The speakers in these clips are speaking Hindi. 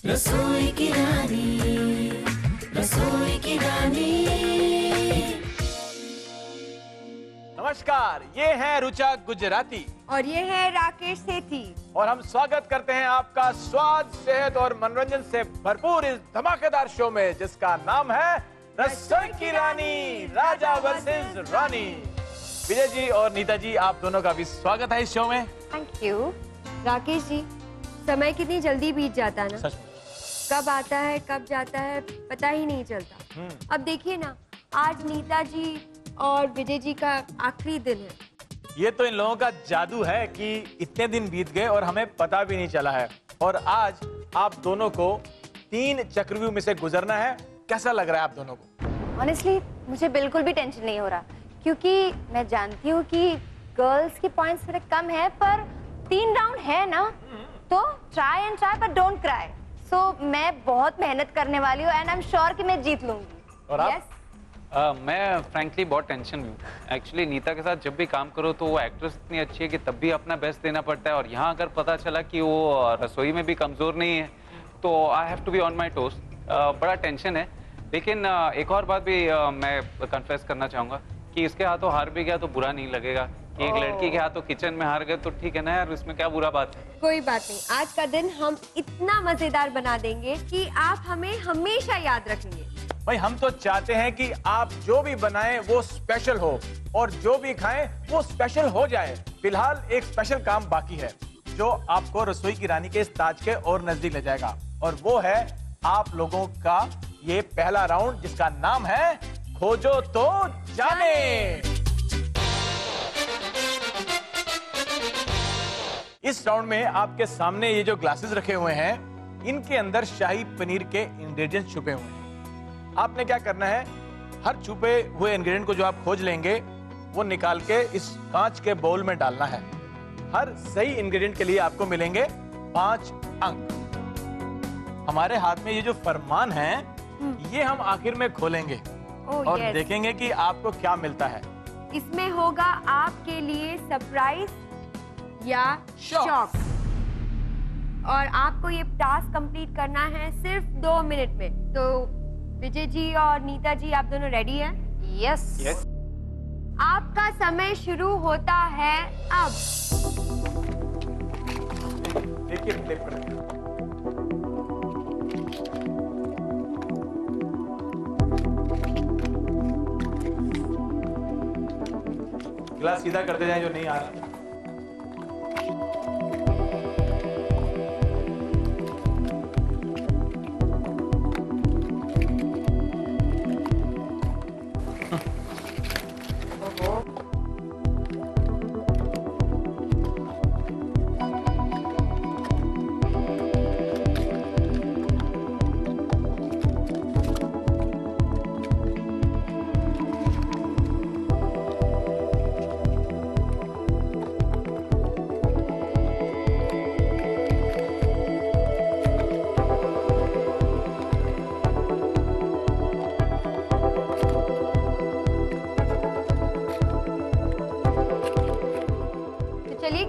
रसोई की रानी, रसोई की रानी। नमस्कार, ये है रुचा गुजराती और ये है राकेश सेठी और हम स्वागत करते हैं आपका स्वाद, सेहत और मनोरंजन से भरपूर इस धमाकेदार शो में जिसका नाम है रसोई की रानी, राजा वर्सेस रानी। विजय जी और नीता जी, आप दोनों का भी स्वागत है इस शो में। Thank you. राकेश जी, समय कितनी जल्दी बीत जाता है ना, सच में। कब आता है कब जाता है पता ही नहीं चलता। अब देखिए ना, आज नीता जी और विजय जी का आखिरी दिन है। ये तो इन लोगों का जादू है कि इतने दिन बीत गए और हमें पता भी नहीं चला है। और आज आप दोनों को 3 चक्रव्यूह में से गुजरना है। कैसा लग रहा है आप दोनों को? ऑनेस्टली मुझे बिल्कुल भी टेंशन नहीं हो रहा, क्योंकि मैं जानती हूँ कि गर्ल्स के पॉइंट्स थोड़े कम है, पर 3 राउंड है ना, तो ट्राई एंड ट्राई पर डोंट क्राई। सो मैं बहुत मेहनत करने वाली हूँ एंड आई एम श्योर कि मैं जीत लूंगी। और आप? Yes? मैं फ्रैंकली बहुत टेंशन में हूँ। एक्चुअली नीता के साथ जब भी काम करो तो वो एक्ट्रेस इतनी अच्छी है कि तब भी अपना बेस्ट देना पड़ता है, और यहाँ अगर पता चला कि वो रसोई में भी कमज़ोर नहीं है तो I have to be on my toast. बड़ा टेंशन है। लेकिन एक और बात भी मैं कन्फेस करना चाहूँगा कि इसके हाथों हार भी गया तो बुरा नहीं लगेगा कि एक लड़की के हाथों किचन में हार गए तो ठीक है ना यार, इसमें क्या बुरा बात है। कोई बात नहीं, आज का दिन हम इतना मजेदार बना देंगे कि आप हमें हमेशा याद रखेंगे। भाई, हम तो चाहते हैं कि आप जो भी बनाएं वो स्पेशल हो और जो भी खाएं वो स्पेशल हो जाए। फिलहाल एक स्पेशल काम बाकी है जो आपको रसोई की रानी के इस ताज के और नजदीक ले जाएगा, और वो है आप लोगों का ये पहला राउंड जिसका नाम है खोजो तो जाने। इस राउंड में आपके सामने ये जो ग्लासेस रखे हुए हैं, इनके अंदर शाही पनीर के इंग्रेडिएंट्स छुपे हुए हैं। आपने क्या करना है, हर छुपे हुए इंग्रेडिएंट को जो आप खोज लेंगे वो निकाल के इस कांच के बाउल में डालना है। हर सही इंग्रेडिएंट के लिए आपको मिलेंगे 5 अंक। हमारे हाथ में ये जो फरमान है ये हम आखिर में खोलेंगे और yes. देखेंगे कि आपको क्या मिलता है। इसमें होगा आपके लिए सरप्राइज या शॉक। शॉक, और आपको ये टास्क कंप्लीट करना है सिर्फ 2 मिनट में। तो विजय जी और नीता जी, आप दोनों रेडी हैं? यस। आपका समय शुरू होता है अब। देखिए प्ले पर गिलास सीधा करते जाएं जो नहीं आ रहा।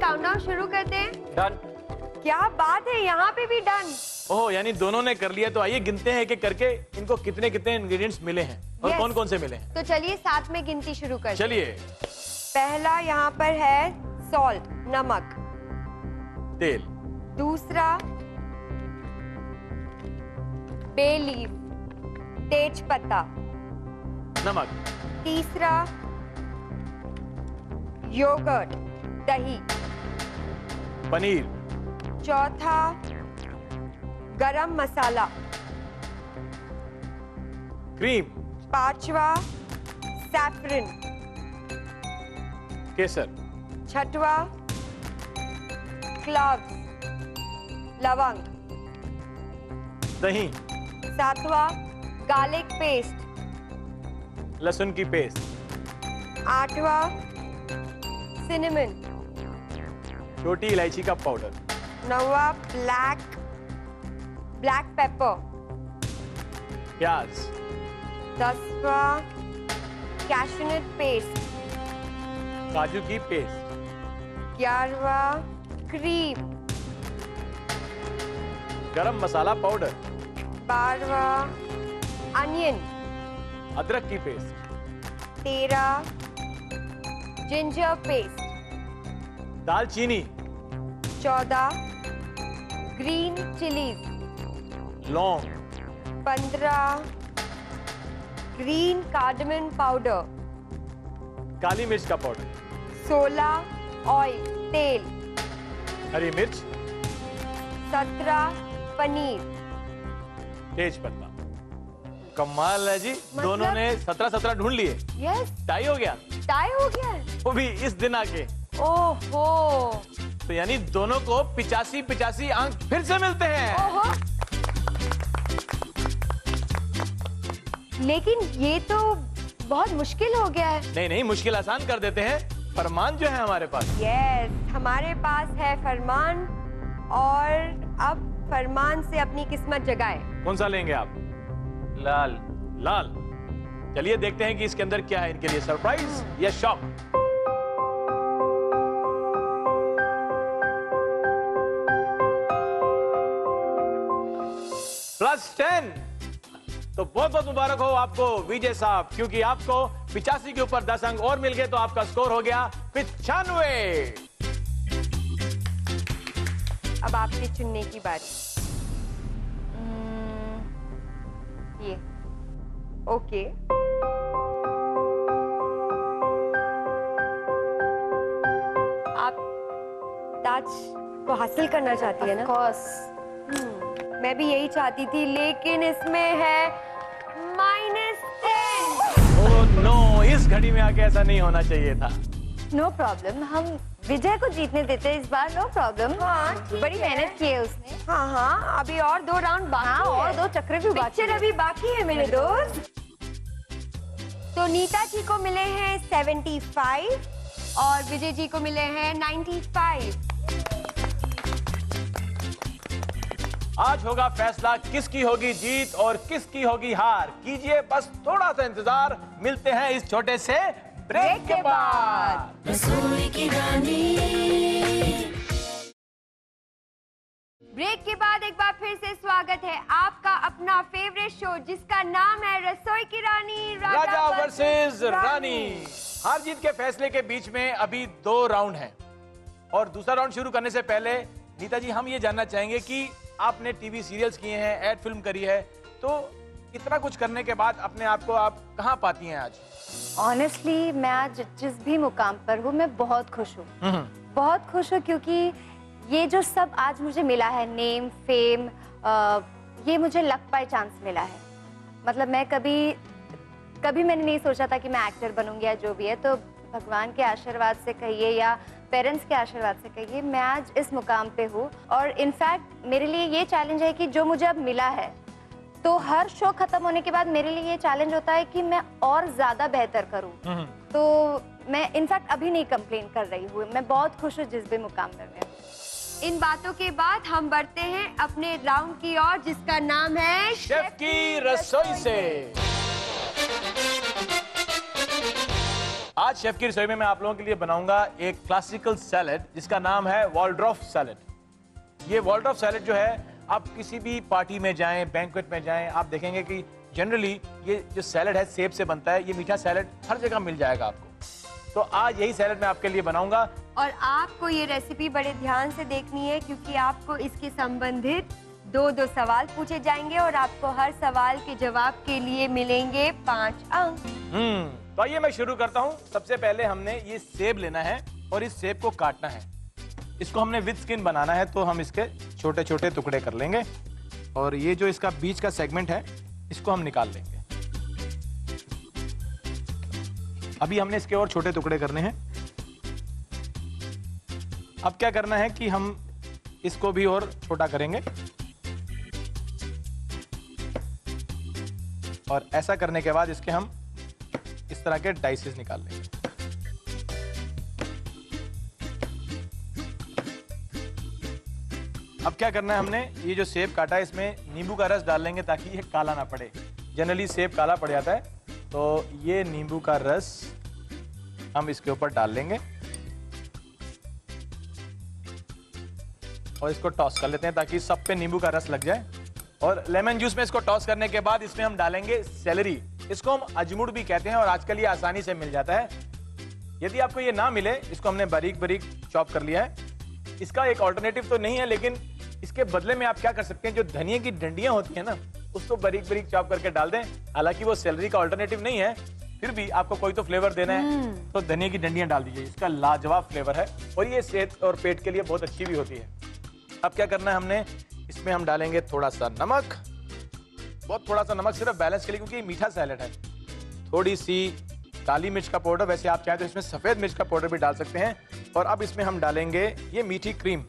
काउंटडाउन शुरू करते हैं। डन। क्या बात है, यहाँ पे भी डन। ओह, यानी दोनों ने कर लिया। तो आइए गिनते हैं एक-एक करके इनको कितने कितने इंग्रेडिएंट्स मिले हैं और Yes. कौन कौन से मिले हैं। तो चलिए साथ में गिनती शुरू करते हैं। चलिए। पहला यहाँ पर है सॉल्ट, नमक। तेल। दूसरा बे लीफ, तेज पत्ता। नमक। तीसरा योगर्ट, दही। पनीर। चौथा गरम मसाला। क्रीम। पांचवा सैफरन। केसर। छठवा क्लव्स, लवंग। दही। सातवां गार्लिक पेस्ट। लहसुन की पेस्ट। आठवां सिनेमन। छोटी इलायची का पाउडर। नौवां ब्लैक पेपर। प्याज। 10वां कैशनट पेस्ट। काजू की पेस्ट। 11वां क्रीम। गरम मसाला पाउडर, 12 अनियन, अदरक की पेस्ट, 13 जिंजर पेस्ट, दालचीनी, 14 ग्रीन चिलीज, लौंग, 15 ग्रीन कार्डमम पाउडर, काली मिर्च का पाउडर, 16 ऑयल तेल, हरी मिर्च, 17 पनीर। तेज पत्ता। कमाल है जी, दोनों ने 17-17 ढूंढ लिए। यस, टाई हो गया, टाई हो गया है। वो भी इस दिन आके। ओहो, तो यानी दोनों को 85-85 अंक फिर से मिलते हैं। ओहो। लेकिन ये तो बहुत मुश्किल हो गया है। नहीं नहीं, मुश्किल आसान कर देते हैं। फरमान जो है हमारे पास। यस, हमारे पास है फरमान, और अब फरमान से अपनी किस्मत जगाए। कौन सा लेंगे आप? लाल। लाल। चलिए देखते हैं कि इसके अंदर क्या है इनके लिए, सरप्राइज या शॉक। +10। तो बहुत बहुत मुबारक हो आपको विजय साहब, क्योंकि आपको 85 के ऊपर 10 अंक और मिल गए, तो आपका स्कोर हो गया 95। अब आपके चुनने की बारी। ये ओके। आप ताज को हासिल करना चाहती है ना? कोर्स। मैं भी यही चाहती थी, लेकिन इसमें है -10। ओह नो, इस घड़ी में आके ऐसा नहीं होना चाहिए था। नो प्रॉब्लम, हम विजय को जीतने देते हैं इस बार। No problem. हाँ, ठीक बड़ी है। मेहनत की है उसने। हाँ हाँ, अभी और 2 राउंड बाकी हाँ, और है। 2 चक्र भी बाकी पिक्चर है। अभी बाकी है मेरे दोस्त। तो नीता जी को मिले हैं 75 और विजय जी को मिले हैं 95। आज होगा फैसला, किसकी होगी जीत और किसकी होगी हार। कीजिए बस थोड़ा सा इंतजार, मिलते हैं इस छोटे से ब्रेक के बाद। रसोई की रानी, ब्रेक के बाद एक बार फिर से स्वागत है आपका अपना फेवरेट शो, जिसका नाम है रसोई की रानी, राजा वर्सेस रानी। हार जीत के फैसले के बीच में अभी 2 राउंड हैं, और दूसरा राउंड शुरू करने से पहले नीता जी, हम ये जानना चाहेंगे कि आपने टीवी सीरियल्स किए हैं, एड फिल्म करी है, तो इतना कुछ करने के बाद अपने आप को आप कहाँ पाती हैं आज? ऑनेस्टली मैं आज जिस भी मुकाम पर हूँ, मैं बहुत खुश हूँ। बहुत खुश हूँ, क्योंकि ये जो सब आज मुझे मिला है, नेम, फेम, ये मुझे लक बाय चांस मिला है। मतलब मैं कभी मैंने नहीं सोचा था कि मैं एक्टर बनूंगी या जो भी है। तो भगवान के आशीर्वाद से कहिए या पेरेंट्स के आशीर्वाद से कहिए, मैं आज इस मुकाम पे हूँ। और इनफैक्ट मेरे लिए ये चैलेंज है कि जो मुझे अब मिला है, तो हर शो खत्म होने के बाद मेरे लिए ये चैलेंज होता है कि मैं और ज्यादा बेहतर करूँ। तो मैं इनफैक्ट अभी नहीं कंप्लेन कर रही हूँ, मैं बहुत खुश हूँ जिस भी मुकाम पर मैं हूँ। इन बातों के बाद हम बढ़ते हैं अपने राउंड की ओर, जिसका नाम है शेफ की रसोई से। आज शेफ की रसोई में मैं आप लोगों के लिए बनाऊंगा एक क्लासिकल सैलेड, जिसका नाम है वॉल्ड्रॉफ सैलेड। ये वॉल्ड्रॉफ सैलेड जो है, आप किसी भी पार्टी में जाएं, बैंक्वेट में जाएं, आप देखेंगे कि जनरली ये जो सैलेड है सेब से बनता है। ये मीठा सैलेड हर जगह मिल जाएगा आपको। तो आज यही सैलेड मैं आपके लिए बनाऊंगा, और आपको ये रेसिपी बड़े ध्यान से देखनी है, क्योंकि आपको इसके संबंधित 2 सवाल पूछे जाएंगे और आपको हर सवाल के जवाब के लिए मिलेंगे 5 अंक। तो आइए मैं शुरू करता हूँ। सबसे पहले हमने ये सेब लेना है और इस सेब को काटना है। इसको हमने विद स्किन बनाना है, तो हम इसके छोटे छोटे टुकड़े कर लेंगे, और ये जो इसका बीच का सेगमेंट है, इसको हम निकाल लेंगे। अभी हमने इसके और छोटे टुकड़े करने हैं। अब क्या करना है कि हम इसको भी और छोटा करेंगे, और ऐसा करने के बाद इसके हम इस तरह के डाइसेस निकाल लेंगे। अब क्या करना है, हमने ये जो सेब काटा है, इसमें नींबू का रस डाल लेंगे ताकि ये काला ना पड़े। जनरली सेब काला पड़ जाता है, तो ये नींबू का रस हम इसके ऊपर डाल लेंगे। और इसको टॉस कर लेते हैं ताकि सब पे नींबू का रस लग जाए। और लेमन जूस में इसको टॉस करने के बाद इसमें हम डालेंगे सेलरी। इसको हम अजमुड़ भी कहते हैं और आजकल ये आसानी से मिल जाता है। यदि आपको ये ना मिले, इसको हमने बारीक बारीक चॉप कर लिया है। इसका एक ऑल्टरनेटिव तो नहीं है, लेकिन इसके बदले में आप क्या कर सकते हैं, जो धनिया की डंडियां होती है ना, उसको बारीक बारीक चॉप करके डाल दें। हालांकि वो सेलरी का ऑल्टरनेटिव नहीं है, फिर भी आपको कोई तो फ्लेवर देना है तो धनिया की डंडियां डाल दीजिए। इसका लाजवाब फ्लेवर है और ये सेहत और पेट के लिए बहुत अच्छी भी होती है। अब क्या करना है हमने, इसमें हम डालेंगे थोड़ा सा नमक, बहुत थोड़ा सा नमक, सिर्फ बैलेंस के लिए, क्योंकि मीठा सैलेड है। थोड़ी सी काली मिर्च का पाउडर, वैसे आप चाहें तो इसमें सफेद मिर्च का पाउडर भी डाल सकते हैं। और अब इसमें हम डालेंगे ये मीठी क्रीम।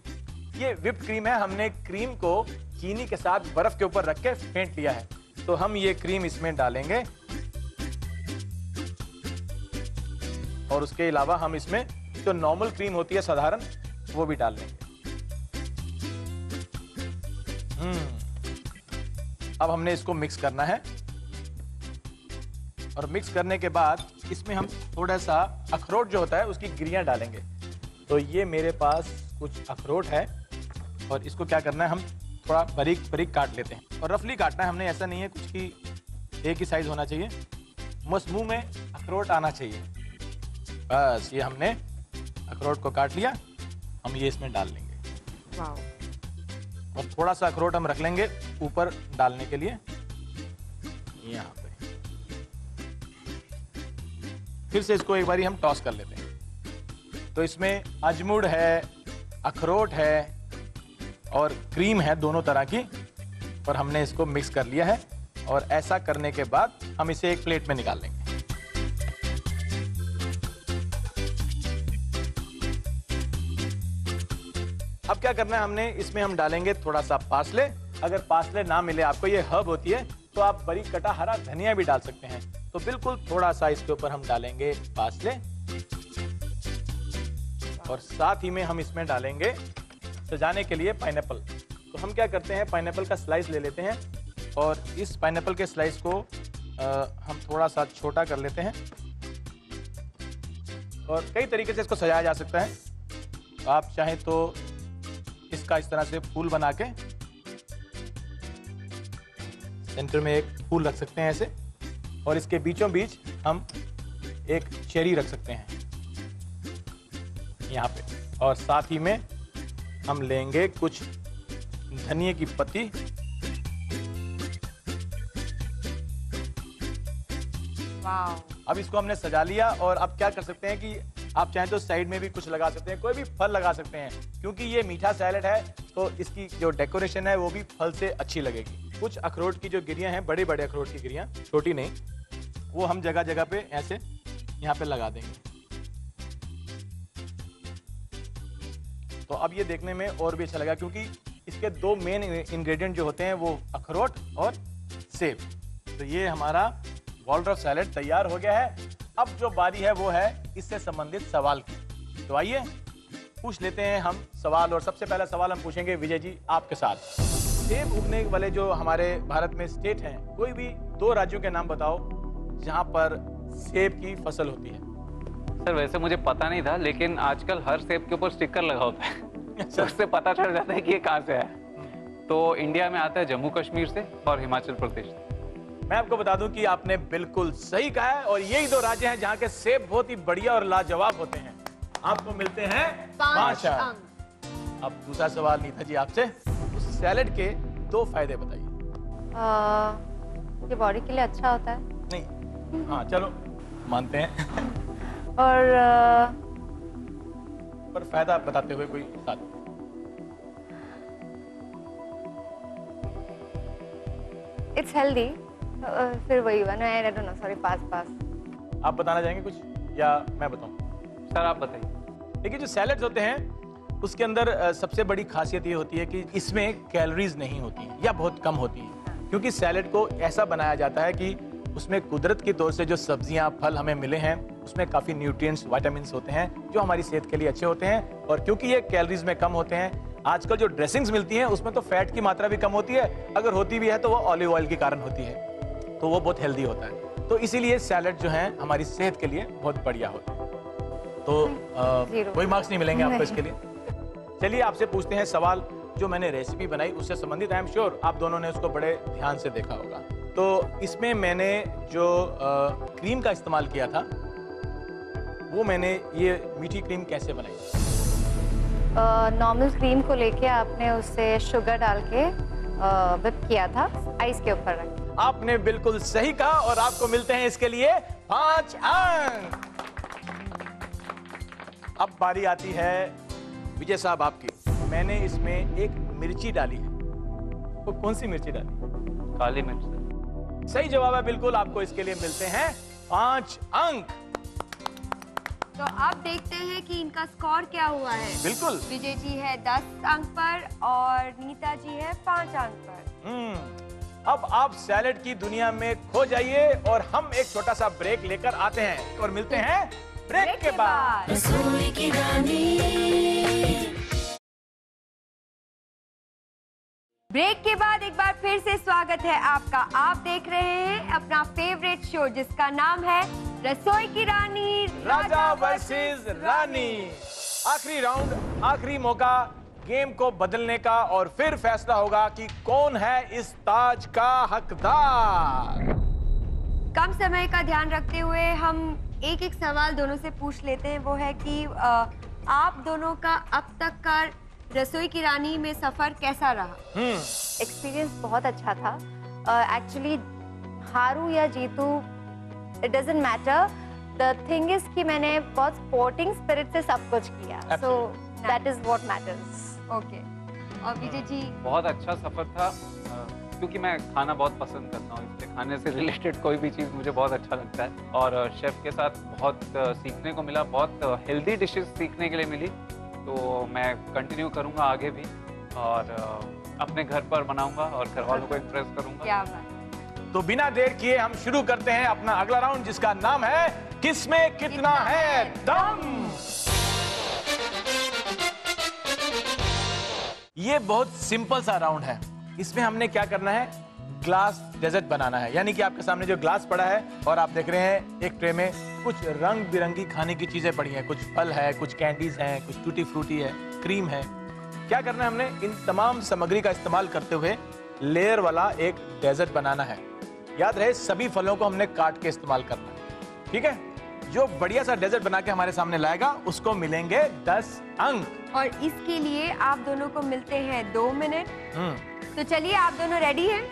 ये व्हिप्ड क्रीम है, हमने क्रीम को चीनी के साथ बर्फ के ऊपर रख के फेंट लिया है। तो हम ये क्रीम इसमें डालेंगे और उसके अलावा हम इसमें जो नॉर्मल क्रीम होती है साधारण, वो भी डाल लेंगे। अब हमने इसको मिक्स करना है और मिक्स करने के बाद इसमें हम थोड़ा सा अखरोट जो होता है उसकी गिरियां डालेंगे। तो ये मेरे पास कुछ अखरोट है और इसको क्या करना है, हम थोड़ा बारीक बारीक काट लेते हैं और रफली काटना है हमने। ऐसा नहीं है कुछ की एक ही साइज होना चाहिए, बस मुंह में अखरोट आना चाहिए। बस ये हमने अखरोट को काट लिया, हम ये इसमें डाल लेंगे। वाओ। और थोड़ा सा अखरोट हम रख लेंगे ऊपर डालने के लिए यहाँ पे। फिर से इसको एक बारी हम टॉस कर लेते हैं। तो इसमें अजमुड़ है, अखरोट है और क्रीम है, दोनों तरह की, और हमने इसको मिक्स कर लिया है। और ऐसा करने के बाद हम इसे एक प्लेट में निकाल लेंगे। अब क्या करना है हमने, इसमें हम डालेंगे थोड़ा सा पार्सले। अगर पार्सले ना मिले आपको, ये हर्ब होती है, तो आप बारीक कटा हरा धनिया भी डाल सकते हैं। तो बिल्कुल थोड़ा सा इसके ऊपर हम डालेंगे पार्सले और साथ ही में हम इसमें डालेंगे सजाने के लिए पाइनएप्पल। तो हम क्या करते हैं, पाइनएप्पल का स्लाइस ले लेते हैं और इस पाइनएप्पल के स्लाइस को हम थोड़ा सा छोटा कर लेते हैं। और कई तरीके से इसको सजाया जा सकता है। तो आप चाहें तो इसका इस तरह से फूल बना के सेंटर में एक फूल रख सकते हैं ऐसे, और इसके बीचों बीच हम एक चेरी रख सकते हैं यहाँ पे। और साथ ही में हम लेंगे कुछ धनिया की पत्ती, वाओ। अब इसको हमने सजा लिया। और अब क्या कर सकते हैं कि आप चाहें तो साइड में भी कुछ लगा सकते हैं, कोई भी फल लगा सकते हैं। क्योंकि ये मीठा सैलेड है तो इसकी जो डेकोरेशन है वो भी फल से अच्छी लगेगी। कुछ अखरोट की जो गिरियां हैं, बड़े बड़े अखरोट की गिरियां, छोटी नहीं, वो हम जगह जगह पे ऐसे यहाँ पे लगा देंगे। तो अब ये देखने में और भी अच्छा लगा, क्योंकि इसके दो मेन इंग्रेडिएंट जो होते हैं वो अखरोट और सेब। तो ये हमारा वॉलरफ सैलेड तैयार हो गया है। अब जो बारी है वो है इससे संबंधित सवाल की। तो आइए पूछ लेते हैं हम सवाल। और सबसे पहला सवाल हम पूछेंगे विजय जी आपके साथ। सेब उगने वाले जो हमारे भारत में स्टेट हैं, कोई भी 2 राज्यों के नाम बताओ जहां पर सेब की फसल होती है। सर वैसे मुझे पता नहीं था, लेकिन आजकल हर सेब के ऊपर स्टिकर लगा होता है तो उससे पता चल जाता है कि ये कहाँ से है। तो इंडिया में आता है जम्मू कश्मीर से और हिमाचल प्रदेश से। मैं आपको बता दूं कि आपने बिल्कुल सही कहा है, और यही 2 राज्य हैं जहां के सेब बहुत ही बढ़िया और लाजवाब होते हैं। आपको मिलते हैं 5 अंक। अब दूसरा सवाल नीता जी आपसे, उस सैलेड के 2 फायदे बताइए। ये बॉडी के लिए अच्छा होता है नहीं, हाँ चलो मानते हैं और पर फायदा बताते हुए कोई साथ। It's healthy. फिर वही हुआ ना, आई डोंट नो, सॉरी, पास। आप बताना चाहेंगे कुछ या मैं बताऊं? सर आप बताइए। देखिए, जो सैलेड्स होते हैं उसके अंदर सबसे बड़ी खासियत ये होती है कि इसमें कैलोरीज नहीं होती या बहुत कम होती है। क्योंकि सैलेड को ऐसा बनाया जाता है कि उसमें कुदरत की तौर से जो सब्जियां फल हमें मिले हैं उसमें काफ़ी न्यूट्रिएंट्स, विटामिन्स होते हैं जो हमारी सेहत के लिए अच्छे होते हैं। और क्योंकि ये कैलोरीज में कम होते हैं, आजकल जो ड्रेसिंग्स मिलती हैं उसमें तो फैट की मात्रा भी कम होती है, अगर होती भी है तो वो ऑलिव ऑयल के कारण होती है, तो वो बहुत हेल्दी होता है। तो इसीलिए सैलेड जो है हमारी सेहत के लिए बहुत बढ़िया होता है। तो कोई मार्क्स नहीं मिलेंगे आपको इसके लिए। चलिए आपसे पूछते हैं सवाल, जो मैंने रेसिपी बनाई उससे संबंधित, आई एम श्योर आप दोनों ने उसको बड़े ध्यान से देखा होगा। तो इसमें मैंने जो क्रीम का इस्तेमाल किया था, वो मैंने ये मीठी क्रीम कैसे बनाई? नॉर्मल क्रीम को लेके आपने उससे शुगर डाल के whip किया था, आइस के ऊपर रख के। आपने बिल्कुल सही कहा और आपको मिलते हैं इसके लिए 5 अंक। अब बारी आती है विजय साहब आपकी। मैंने इसमें एक मिर्ची डाली है, वो कौन सी मिर्ची डाली? काली मिर्च। सही जवाब है बिल्कुल, आपको इसके लिए मिलते हैं 5 अंक। तो अब देखते हैं कि इनका स्कोर क्या हुआ है। बिल्कुल। विजय जी है 10 अंक पर और नीता जी है 5 अंक पर। अब आप सैलेड की दुनिया में खो जाइए और हम एक छोटा सा ब्रेक लेकर आते हैं और मिलते हैं ब्रेक के बाद। रसोई की रानी। ब्रेक के बाद एक बार फिर से स्वागत है आपका। आप देख रहे हैं अपना फेवरेट शो जिसका नाम है रसोई की रानी राजा वर्सेस रानी। आखिरी राउंड, आखिरी मौका गेम को बदलने का और फिर फैसला होगा कि कौन है इस ताज का हकदार। कम समय का ध्यान रखते हुए हम एक एक सवाल दोनों से पूछ लेते हैं। वो है कि आप दोनों का अब तक का रसोई की रानी में सफर कैसा रहा? एक्सपीरियंस बहुत अच्छा था। एक्चुअली हारू या जीतू, it doesn't matter. The thing is कि मैंने बहुत स्पोर्टिंग स्पिरिट से सब कुछ किया, so that is what matters. Okay. और विजय जी? बहुत अच्छा सफर था, क्योंकि मैं खाना बहुत पसंद करता हूँ, इसलिए खाने से रिलेटेड कोई भी चीज़ मुझे बहुत अच्छा लगता है। और शेफ के साथ बहुत सीखने को मिला, बहुत हेल्दी डिशेस सीखने के लिए मिली। तो मैं कंटिन्यू करूँगा आगे भी और अपने घर पर बनाऊंगा और घर वालों को इम्प्रेस करूँगा। क्या बात। तो बिना देर किए हम शुरू करते हैं अपना अगला राउंड जिसका नाम है किसमें कितना है दम। ये बहुत सिंपल सा राउंड है। इसमें हमने क्या करना है, ग्लास डेजर्ट बनाना है। यानी कि आपके सामने जो ग्लास पड़ा है और आप देख रहे हैं एक ट्रे में कुछ रंग बिरंगी खाने की चीजें पड़ी हैं, कुछ फल है, कुछ कैंडीज हैं, कुछ टूटी फ्रूटी है, क्रीम है। क्या करना है, हमने इन तमाम सामग्री का इस्तेमाल करते हुए लेयर वाला एक डेजर्ट बनाना है। याद रहे सभी फलों को हमने काट के इस्तेमाल करना है, ठीक है? जो बढ़िया सा डेजर्ट बना के हमारे सामने लाएगा उसको मिलेंगे 10 अंक। और इसके लिए आप दोनों को मिलते हैं 2 मिनट। तो चलिए, आप दोनों रेडी हैं?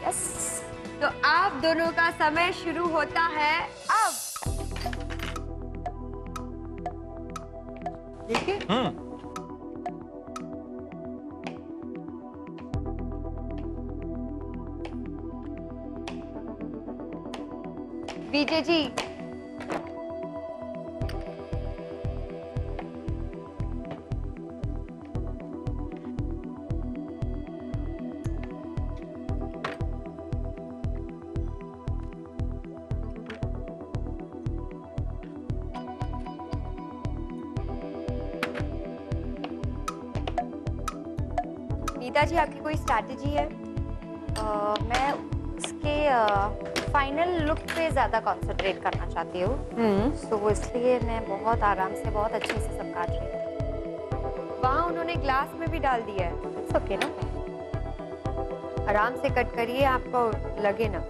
यस। तो आप दोनों का समय शुरू होता है अब। देखिए। विजय जी, नीता जी, आपकी कोई स्ट्रैटेजी है? मैं उसके फाइनल लुक पे ज़्यादा कंसंट्रेट करना चाहती हूँ, तो इसलिए मैं बहुत आराम से, बहुत अच्छे से सब काट रही हूँ। वहाँ उन्होंने ग्लास में भी डाल दिया है। इट्स ओके ना? आराम से कट करिए, आपको लगे ना।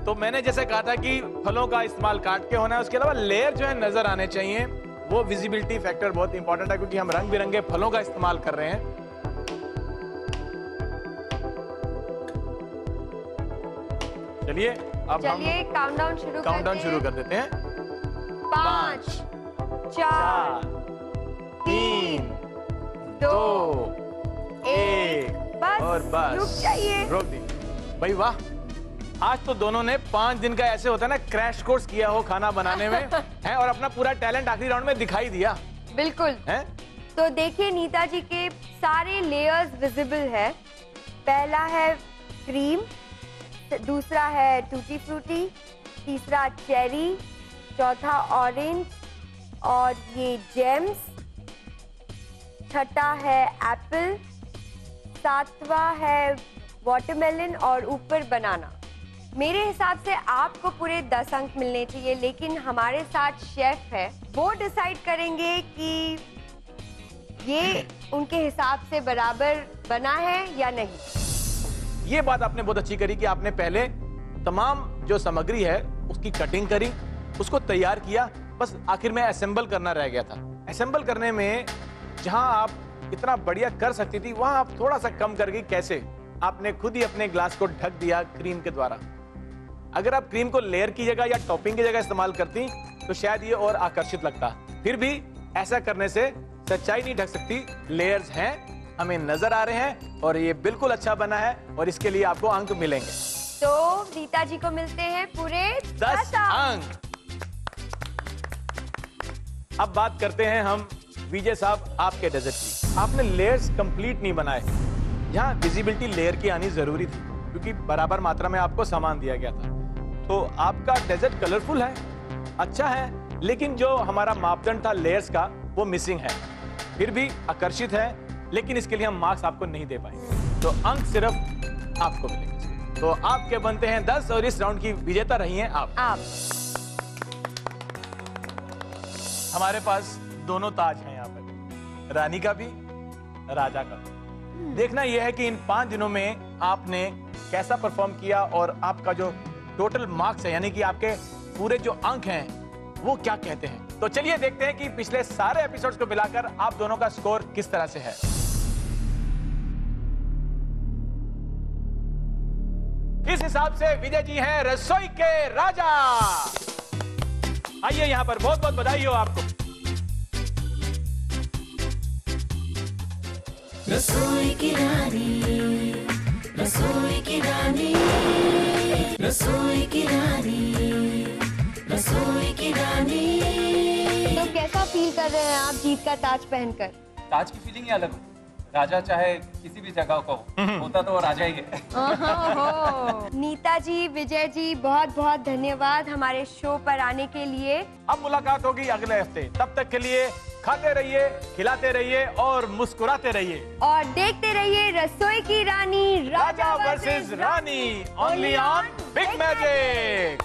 तो मैंने जैसे कहा था कि फलों का इस्तेमाल काट के होना है, उसके अलावा लेयर जो है नजर आने चाहिए। वो विजिबिलिटी फैक्टर बहुत इंपॉर्टेंट है क्योंकि हम रंग बिरंगे फलों का इस्तेमाल कर रहे हैं। चलिए अब चलिए काउंटडाउन शुरू कर देते हैं। 5 4 3 2 1 बस, और बस रुक जाइए। रोक दी भाई। वाह, आज तो दोनों ने 5 दिन का ऐसे होता है ना क्रैश कोर्स किया हो खाना बनाने में है और अपना पूरा टैलेंट आखिरी राउंड में दिखाई दिया। बिल्कुल है? तो देखिए, नीता जी के सारे लेयर्स विजिबल है। पहला है क्रीम, दूसरा है टूटी फ्रूटी, तीसरा चेरी, चौथा ऑरेंज और ये जेम्स, छठा है एप्पल, सातवां है वाटरमेलन और ऊपर बनाना। मेरे हिसाब से आपको पूरे 10 अंक मिलने चाहिए, लेकिन हमारे साथ शेफ है, वो डिसाइड करेंगे कि ये उनके हिसाब से बराबर बना है या नहीं। ये बात आपने बहुत अच्छी करी कि आपने पहले तमाम जो सामग्री है उसकी कटिंग करी, उसको तैयार किया, बस आखिर में असेंबल करना रह गया था। असेंबल करने में जहां आप इतना बढ़िया कर सकती थी, वहां आप थोड़ा सा कम कर गई। कैसे? आपने खुद ही अपने ग्लास को ढक दिया क्रीम के द्वारा। अगर आप क्रीम को लेयर की जगह या टॉपिंग की जगह इस्तेमाल करती तो शायद ये और आकर्षित लगता। फिर भी ऐसा करने से सच्चाई नहीं ढक सकती। लेयर्स हैं, हमें नजर आ रहे हैं और ये बिल्कुल अच्छा बना है और इसके लिए आपको अंक मिलेंगे। तो रीता जी को मिलते हैं पूरे 10 अंक। अब बात करते हैं हम विजय साहब आपके डेजर्ट की। आपने लेयर्स कंप्लीट नहीं बनाए। यहाँ विजिबिलिटी लेयर की आनी जरूरी थी क्योंकि बराबर मात्रा में आपको सामान दिया गया था। तो आपका डेजर्ट कलरफुल है, अच्छा है, लेकिन जो हमारा मापदंड था लेयर्स का वो मिसिंग है। फिर भी आकर्षित है, लेकिन इसके लिए हम मार्क्स आपको नहीं दे पाएंगे। तो अंक सिर्फ आपको मिलेंगे। तो आपके बनते हैं 10 और इस राउंड की विजेता रही हैं आप। हमारे पास दोनों ताज हैं यहाँ पर, रानी का भी, राजा का भी। देखना यह है कि इन 5 दिनों में आपने कैसा परफॉर्म किया और आपका जो टोटल मार्क्स है, यानी कि आपके पूरे जो अंक हैं, वो क्या कहते हैं। तो चलिए देखते हैं कि पिछले सारे एपिसोड्स को मिलाकर आप दोनों का स्कोर किस तरह से है। इस हिसाब से विजय जी हैं रसोई के राजा। आइए यहाँ पर, बहुत बहुत बधाई हो आपको। रसोई की रानी, रसोई की रानी, रसोई की रानी, रसोई की रानी। तो कैसा फील कर रहे हैं आप जीत का ताज पहनकर? ताज की फीलिंग ही अलग हो। राजा चाहे किसी भी जगह का होता तो वो राजा ही है। नीता जी, विजय जी, बहुत बहुत धन्यवाद हमारे शो पर आने के लिए। अब मुलाकात होगी अगले हफ्ते। तब तक के लिए खाते रहिए, खिलाते रहिए और मुस्कुराते रहिए और देखते रहिए रसोई की रानी राजा वर्सेस रानी, ओनली ऑन बिग मैजिक।